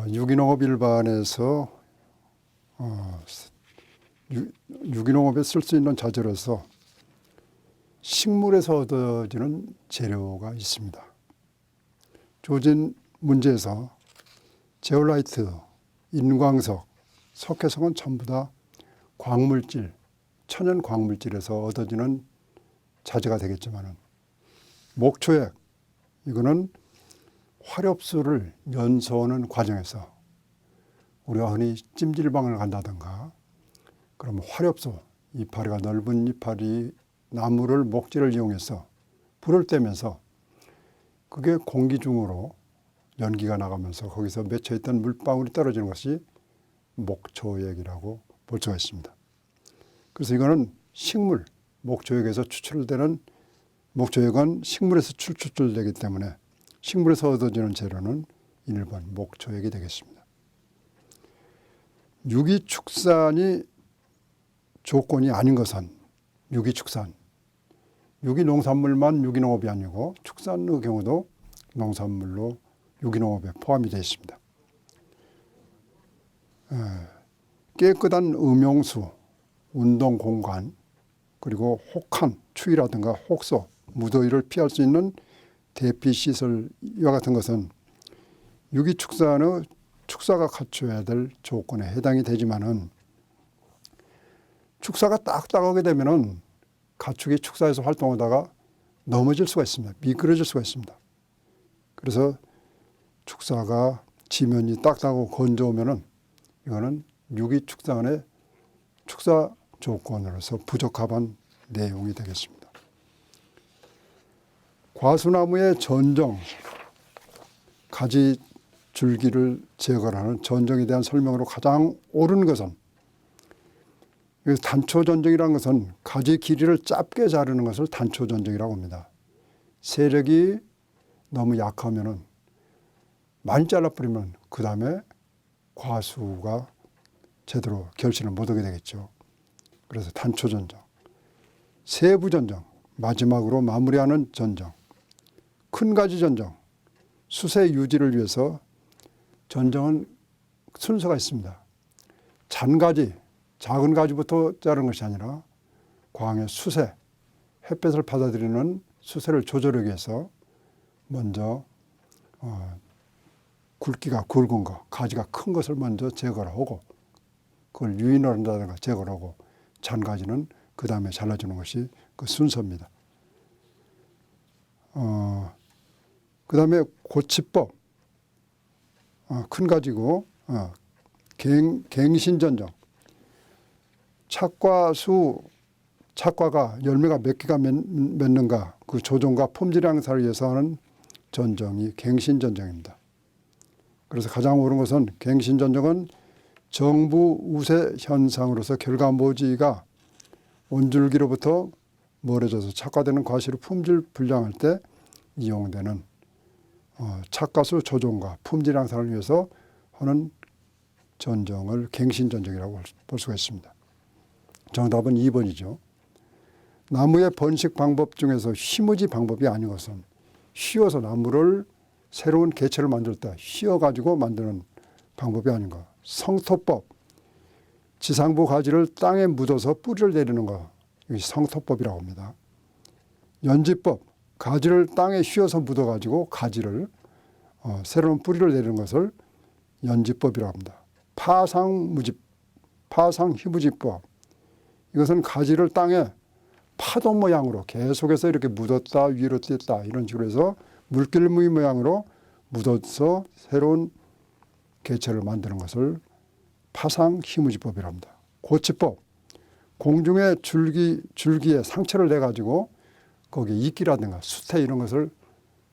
유기농업 일반에서 유기농업에 쓸 수 있는 자재로서 식물에서 얻어지는 재료가 있습니다. 주어진 문제에서 제올라이트, 인광석, 석회석은 전부 다 광물질, 천연 광물질에서 얻어지는 자재가 되겠지만 목초액, 이거는 화렵수를 연소하는 과정에서 우리가 흔히 찜질방을 간다든가 그러면 화렵수, 이파리가 넓은 이파리 나무를 목재를 이용해서 불을 떼면서 그게 공기 중으로 연기가 나가면서 거기서 맺혀있던 물방울이 떨어지는 것이 목초액이라고 볼 수가 있습니다. 그래서 이거는 식물, 목초액에서 추출되는, 목초액은 식물에서 추출되기 때문에 식물에서 얻어지는 재료는 1번 목초액이 되겠습니다. 유기축산이 조건이 아닌 것은 유기축산, 유기농산물만 유기농업이 아니고 축산의 경우도 농산물로 유기농업에 포함이 되어 있습니다. 깨끗한 음용수, 운동공간, 그리고 혹한, 추위라든가 혹소, 무더위를 피할 수 있는 대피시설, 이와 같은 것은 유기축산의 축사가 갖춰야 될 조건에 해당이 되지만은 축사가 딱딱하게 되면은 가축이 축사에서 활동하다가 넘어질 수가 있습니다. 미끄러질 수가 있습니다. 그래서 축사가 지면이 딱딱하고 건조하면은 이거는 유기축산의 축사 조건으로서 부적합한 내용이 되겠습니다. 과수나무의 전정, 가지 줄기를 제거하는 전정에 대한 설명으로 가장 옳은 것은, 단초전정이라는 것은 가지 길이를 짧게 자르는 것을 단초전정이라고 합니다. 세력이 너무 약하면은 많이 잘라버리면 그 다음에 과수가 제대로 결실을 못하게 되겠죠. 그래서 단초전정, 세부전정, 마지막으로 마무리하는 전정, 큰 가지 전정, 수세 유지를 위해서 전정은 순서가 있습니다. 잔가지, 작은 가지부터 자르는 것이 아니라 광의 수세, 햇볕을 받아들이는 수세를 조절하기 위해서 먼저 굵기가 굵은 것, 가지가 큰 것을 먼저 제거를 하고 그걸 유인을 한다든가 제거를 하고 잔가지는 그 다음에 잘라주는 것이 그 순서입니다. 그 다음에 고치법, 큰 가지고 갱신전정, 착과가 열매가 몇 개가 맺는가 그 조종과 품질 향상을 위해서 하는 전정이 갱신전정입니다. 그래서 가장 옳은 것은 갱신전정은 정부 우세 현상으로서 결과모지가 온줄기로부터 멀어져서 착과되는 과실의 품질 불량할 때 이용되는 착과수 조종과 품질 향상을 위해서 하는 전정을 갱신전정이라고 볼 수가 있습니다. 정답은 2번이죠. 나무의 번식 방법 중에서 휘무지 방법이 아닌 것은 휘어서 나무를 새로운 개체를 만들 때 휘어가지고 만드는 방법이 아닌가. 성토법, 지상부 가지를 땅에 묻어서 뿌리를 내리는 것, 이것이 성토법이라고 합니다. 연지법, 가지를 땅에 휘어서 묻어가지고 가지를 새로운 뿌리를 내리는 것을 연지법이라고 합니다. 파상휘무지법, 이것은 가지를 땅에 파도 모양으로 계속해서 이렇게 묻었다 위로 뗐다 이런 식으로 해서 물결무늬 모양으로 묻어서 새로운 개체를 만드는 것을 파상휘무지법이라고 합니다. 고치법, 공중에 줄기에 상처를 내가지고 거기에 이끼라든가 수태 이런 것을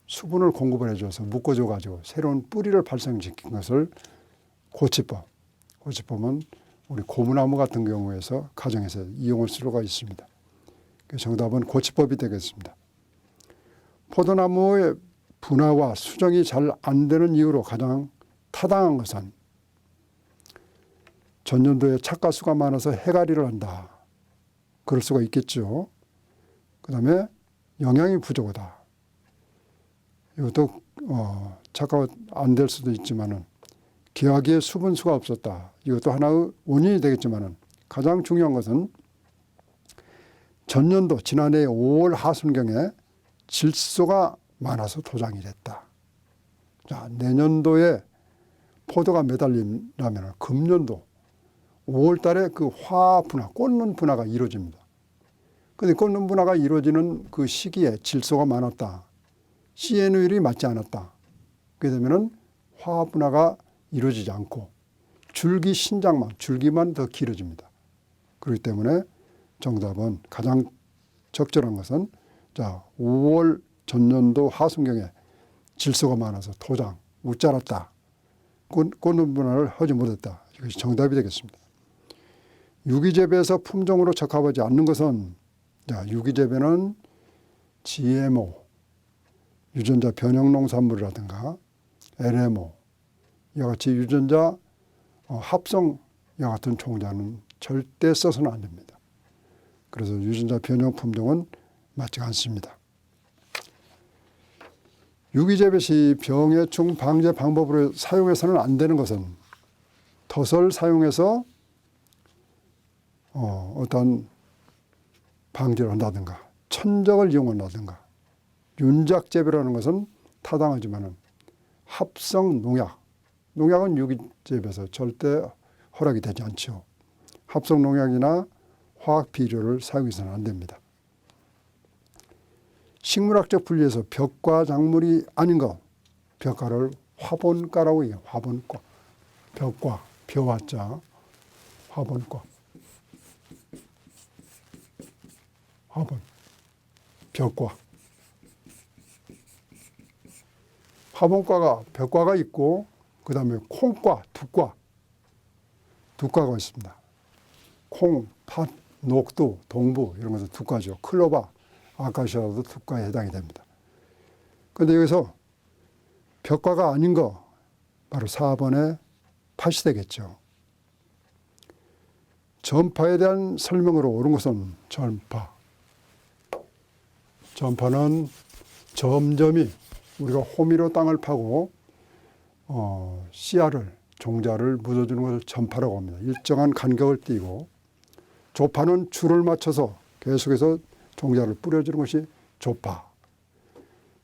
수분을 공급을 해줘서 묶어줘가지고 새로운 뿌리를 발생시킨 것을 고치법. 고치법은 우리 고무나무 같은 경우에서 가정에서 이용할 수가 있습니다. 정답은 고치법이 되겠습니다. 포도나무의 분화와 수정이 잘 안 되는 이유로 가장 타당한 것은 전년도에 착과수가 많아서 해가리를 한다. 그럴 수가 있겠죠. 그 다음에 영양이 부족하다. 이것도 착과가 안 될 수도 있지만은 기하기에 수분수가 없었다. 이것도 하나의 원인이 되겠지만 가장 중요한 것은 전년도 지난해 5월 하순경에 질소가 많아서 도장이 됐다. 자, 내년도에 포도가 매달리려면 금년도 5월 달에 그 화분화, 꽂는 분화가 이루어집니다. 그런데 꽂는 분화가 이루어지는 그 시기에 질소가 많았다. CN율이 맞지 않았다. 그렇게 되면 화분화가 이루어지지 않고 줄기만 더 길어집니다. 그렇기 때문에 정답은 가장 적절한 것은 자, 5월 전년도 하순경에 질소가 많아서 도장 못 자랐다. 꽂는 분화를 하지 못했다. 이것이 정답이 되겠습니다. 유기재배에서 품종으로 적합하지 않는 것은 자, 유기재배는 GMO, 유전자 변형 농산물이라든가 LMO, 이와 같이 유전자 합성 이와 같은 종자는 절대 써서는 안 됩니다. 그래서 유전자 변형 품종은 맞지 않습니다. 유기재배 시 병해충 방제 방법으로 사용해서는 안 되는 것은 덫을 사용해서 어떤 방제를 한다든가 천적을 이용한다든가 윤작재배라는 것은 타당하지만 합성 농약은 유기재배에서 절대 허락이 되지 않죠. 합성 농약이나 화학 비료를 사용해서는 안 됩니다. 식물학적 분리에서 벽과 작물이 아닌 것, 벽과를 화본과라고 얘기해요. 화본과. 벽과, 벼화자, 화본과. 화본, 벽과. 화본과가 벽과가 있고 그 다음에 콩과, 두과가 있습니다. 콩, 팥, 녹두, 동부 이런 것은 두과죠. 클로바, 아카시아도 두과에 해당이 됩니다. 그런데 여기서 벽과가 아닌 거 바로 4번에 팥이 되겠죠. 전파에 대한 설명으로 옳은 것은 전파. 전파는 점점이 우리가 호미로 땅을 파고 씨알을 종자를 묻어주는 것을 전파라고 합니다. 일정한 간격을 띄고 조파는 줄을 맞춰서 계속해서 종자를 뿌려주는 것이 조파.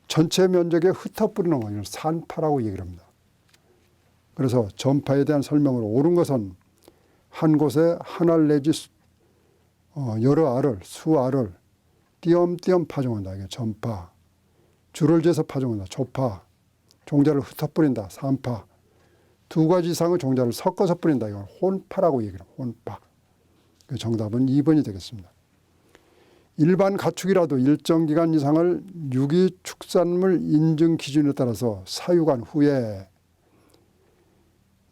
전체 면적에 흩어 뿌리는 것을 산파라고 얘기를 합니다. 그래서 전파에 대한 설명으로 옳은 것은 한 곳에 한 알 내지 여러 알을, 수알을 띄엄띄엄 파종한다. 이게 전파. 줄을 재서 파종한다. 조파. 종자를 흩어 뿌린다. 산파. 두 가지 이상의 종자를 섞어서 뿌린다. 이건 혼파라고 얘기를 합니다. 혼파. 정답은 2번이 되겠습니다. 일반 가축이라도 일정 기간 이상을 유기축산물 인증 기준에 따라서 사육한 후에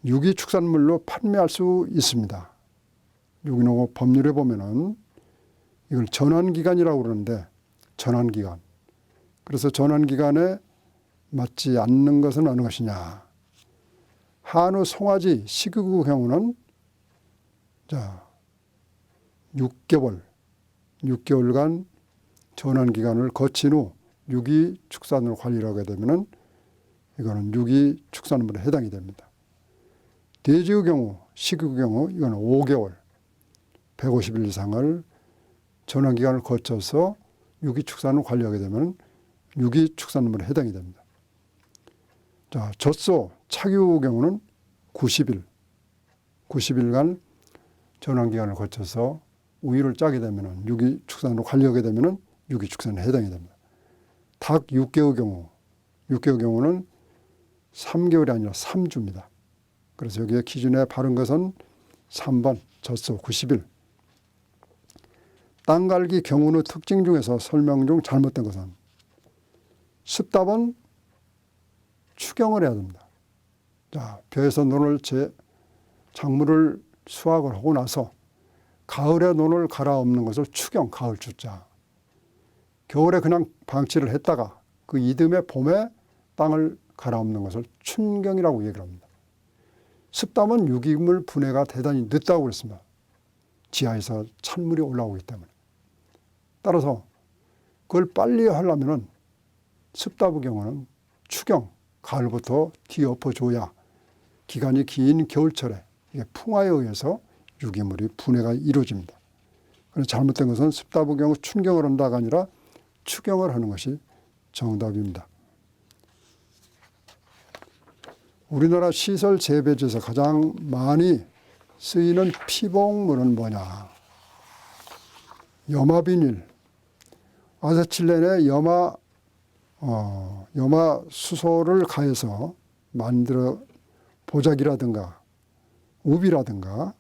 유기축산물로 판매할 수 있습니다. 유기농업 법률에 보면은 이걸 전환기간이라고 그러는데 전환기간. 그래서 전환기간에 맞지 않는 것은 어느 것이냐. 한우 송아지 식육의 경우는 자 6개월간 전환기간을 거친 후 유기축산으로 관리를 하게 되면은 이거는 유기축산물에 해당이 됩니다. 돼지의 경우, 식육의 경우 이거는 5개월, 150일 이상을 전환기간을 거쳐서 유기축산을 관리하게 되면 유기축산물에 해당이 됩니다. 자, 젖소, 착유의 경우는 90일간 전환기간을 거쳐서 우유를 짜게 되면 유기축산으로 관리하게 되면 유기축산에 해당이 됩니다. 닭 6개의 경우는 3개월이 아니라 3주입니다. 그래서 여기에 기준에 바른 것은 3번 젖소 90일. 땅갈기 경운의 특징 중에서 설명 중 잘못된 것은 습답은 추경을 해야 됩니다. 자, 벼에서 논을 작물을 수확을 하고 나서 가을에 논을 갈아엎는 것을 추경, 가을 추자. 겨울에 그냥 방치를 했다가 그 이듬해 봄에 땅을 갈아엎는 것을 춘경이라고 얘기를 합니다. 습담은 유기물 분해가 대단히 늦다고 그랬습니다. 지하에서 찬물이 올라오기 때문에. 따라서 그걸 빨리 하려면 습답의 경우는 추경, 가을부터 뒤엎어줘야 기간이 긴 겨울철에 이게 풍화에 의해서 유기물이 분해가 이루어집니다. 그래서 잘못된 것은 습답의 경우 춘경을 한다가 아니라 추경을 하는 것이 정답입니다. 우리나라 시설 재배지에서 가장 많이 쓰이는 피복물은 뭐냐? 염화비닐, 아세틸렌에 염화 수소를 가해서 만들어 보자기라든가 우비라든가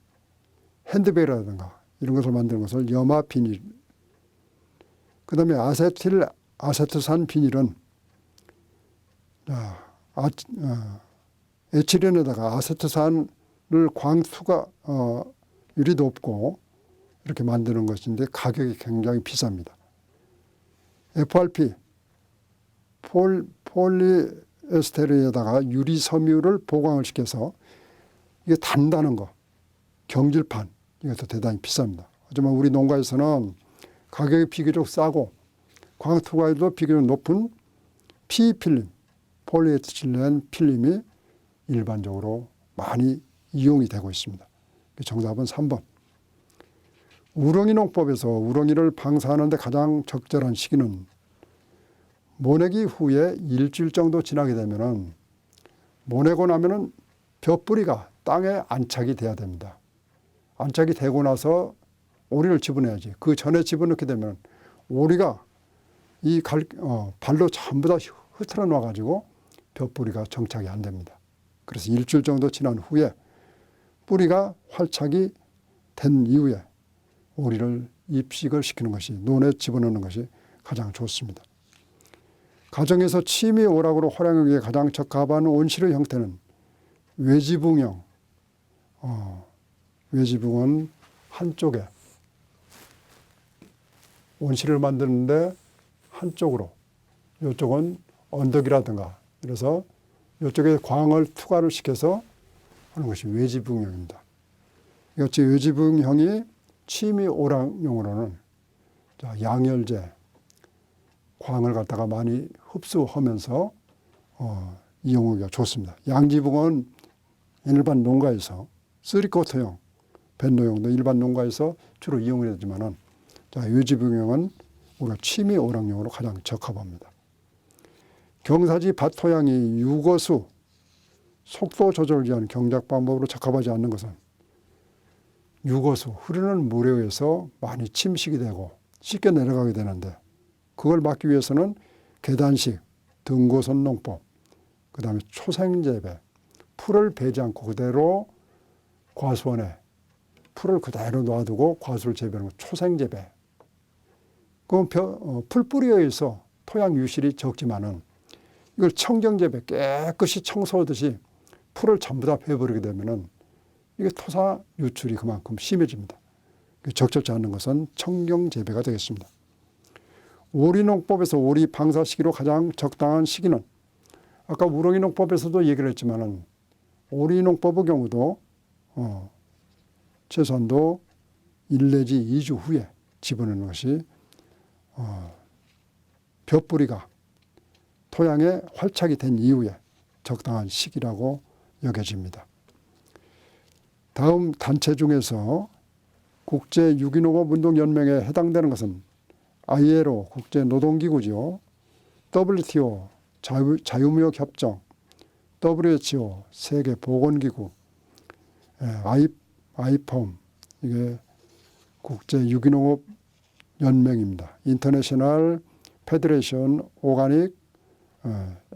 핸드백이라든가 이런 것을 만드는 것을 염화비닐. 그 다음에 아세트산 비닐은 에틸렌에다가 아세트산을 광수가 율이 높고 이렇게 만드는 것인데 가격이 굉장히 비쌉니다. FRP, 폴리에스테르에다가 유리 섬유를 보강을 시켜서 이게 단단한 거, 경질판, 이것도 대단히 비쌉니다. 하지만 우리 농가에서는 가격이 비교적 싸고 광투과율도 비교적 높은 PE 필름, 폴리에틸렌 필름이 일반적으로 많이 이용이 되고 있습니다. 정답은 3번. 우렁이 농법에서 우렁이를 방사하는 데 가장 적절한 시기는 모내기 후에 일주일 정도 지나게 되면은 모내고 나면은 벼뿌리가 땅에 안착이 돼야 됩니다. 안착이 되고 나서 오리를 집어내야지. 그 전에 집어넣게 되면 오리가 발로 전부 다 흐트러 놔가지고 벼뿌리가 정착이 안 됩니다. 그래서 일주일 정도 지난 후에 뿌리가 활착이 된 이후에 오리를 입식을 시키는 것이, 논에 집어넣는 것이 가장 좋습니다. 가정에서 취미 오락으로 활용하기 위해 가장 적합한 온실의 형태는 외지붕형. 외지붕은 한쪽에 온실을 만드는데 한쪽으로, 이쪽은 언덕이라든가 그래서 이쪽에 광을 투과를 시켜서 하는 것이 외지붕형입니다. 이것이 외지붕형이 취미 오락용으로는 양열제, 광을 갖다가 많이 흡수하면서 이용하기가 좋습니다. 양지붕은 일반 농가에서 쓰리쿼터용, 벤노용도 일반 농가에서 주로 이용을 하지만은 외지붕형은 우리가 취미 오락용으로 가장 적합합니다. 경사지 밭 토양이 유거수, 속도 조절을 위한 경작 방법으로 적합하지 않는 것은 유거수, 흐르는 물에 의해서 많이 침식이 되고 쉽게 내려가게 되는데 그걸 막기 위해서는 계단식, 등고선 농법, 그 다음에 초생재배, 풀을 베지 않고 그대로 과수원에 풀을 그대로 놔두고 과수를 재배하는 것, 초생재배. 그럼 풀뿌리에 의해서 토양 유실이 적지만은 이걸 청정재배, 깨끗이 청소하듯이 풀을 전부 다 베어버리게 되면은 이게 토사 유출이 그만큼 심해집니다. 적절치 않은 것은 청정재배가 되겠습니다. 오리농법에서 오리 방사 시기로 가장 적당한 시기는 아까 우렁이농법에서도 얘기를 했지만은 오리농법의 경우도 최소한도 1 내지 2주 후에 집어넣는 것이 벼뿌리가 토양에 활착이 된 이후에 적당한 시기라고 여겨집니다. 다음 단체 중에서 국제유기농업운동연맹에 해당되는 것은 ILO 국제노동기구죠. WTO 자유무역협정, WHO 세계보건기구, IPOM 이게 국제유기농업연맹입니다. 인터내셔널 페더레이션 오가닉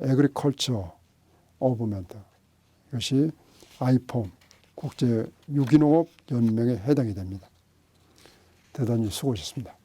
에그리컬처 오브먼트 이것이 IPOM 국제유기농업연맹에 해당이 됩니다. 대단히 수고하셨습니다.